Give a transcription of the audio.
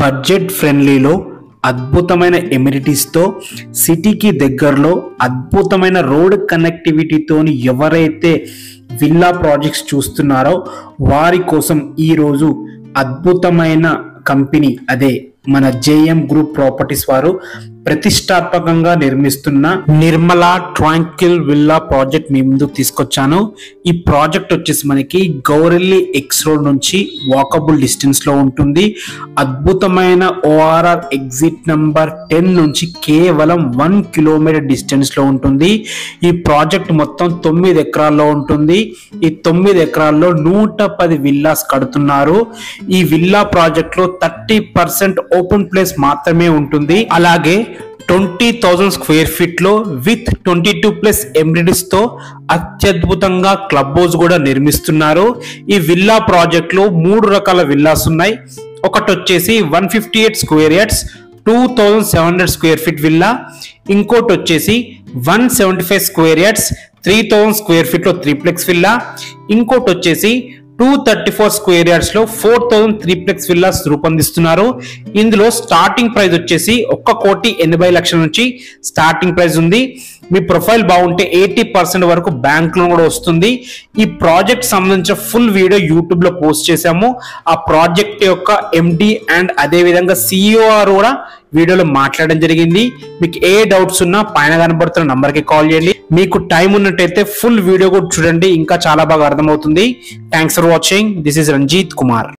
Budget ఫ్రెండ్లీలో అద్భుతమైన ఎమ్యూనిటీస్తో సిటీకి దగ్గరలో అద్భుతమైన రోడ్ కనెక్టివిటీతో ఎవరైతే విల్లా ప్రాజెక్ట్స్ చూస్తున్నారో వారి కోసం ఈరోజు అద్భుతమైన కంపెనీ అదే మన జేఎం గ్రూప్ ప్రాపర్టీస్ వారు ప్రతిష్టాత్మకంగా నిర్మిస్తున్న నిర్మలా ట్రాంక్విల్ విల్లా ప్రాజెక్ట్ మీ ముందుకు తీసుకొచ్చాను. ఈ ప్రాజెక్ట్ వచ్చేసి మనకి గౌరెల్లి ఎక్స్ రోడ్ నుంచి వాకబుల్ డిస్టెన్స్ లో ఉంటుంది. అద్భుతమైన ఓఆర్ఆర్ ఎగ్జిట్ నంబర్ 10 నుంచి కేవలం 1 కిలోమీటర్ డిస్టెన్స్ లో ఉంటుంది. ఈ ప్రాజెక్ట్ మొత్తం 9 ఎకరాల్లో ఉంటుంది. ఈ 9 ఎకరాల్లో 110 విల్లాస్ కడుతున్నారు. ఈ విల్లా ప్రాజెక్ట్ లో 30% ఓపెన్ ప్లేస్ మాత్రమే ఉంటుంది. అలాగే 20,000 స్క్వేర్ ఫీట్ లో విత్ 22+ ఎమ్యూనిటీస్ తో అత్యద్భుతంగా క్లబ్ హౌస్ కూడా నిర్మిస్తున్నారు. ఈ విల్లా ప్రాజెక్ట్ లో 3 రకాల విల్లాస్ ఉన్నాయి. ఒకటి వచ్చేసి 158 square yards 2700 square feet villa, ఇంకోటి వచ్చేసి 175 స్క్వేర్ యార్డ్స్ 3000 స్క్వేర్ ఫీట్ లో 3ప్లెక్స్ విల్లా, ఇంకోటి వచ్చేసి 234 స్క్వేర్ యార్డ్స్ లో 4000 3ప్లెక్స్ విల్లాస్ రూపొందిస్తున్నారు. ఇందులో స్టార్టింగ్ ప్రైస్ వచ్చేసి 1,80,00,000 నుంచి స్టార్టింగ్ ప్రైస్ ఉంది. మీ ప్రొఫైల్ బాగుంటే 80% వరకు బ్యాంక్ లోన్ కూడా వస్తుంది. ఈ ప్రాజెక్ట్ సంబంధించిన ఫుల్ వీడియో యూట్యూబ్ లో పోస్ట్ చేశాము. ఆ ప్రాజెక్ట్ యొక్క ఎండి అండ్ అదే విధంగా సిఇఓ కూడా వీడియోలో మాట్లాడడం జరిగింది. మీకు ఏ డౌట్స్ ఉన్నా పైన కనబడుతున్న నంబర్కి కాల్ చేయండి. మీకు టైం ఉన్నట్టయితే ఫుల్ వీడియో కూడా చూడండి, ఇంకా చాలా బాగా అర్థమవుతుంది. Thanks for watching. This is Ranjith Kumar.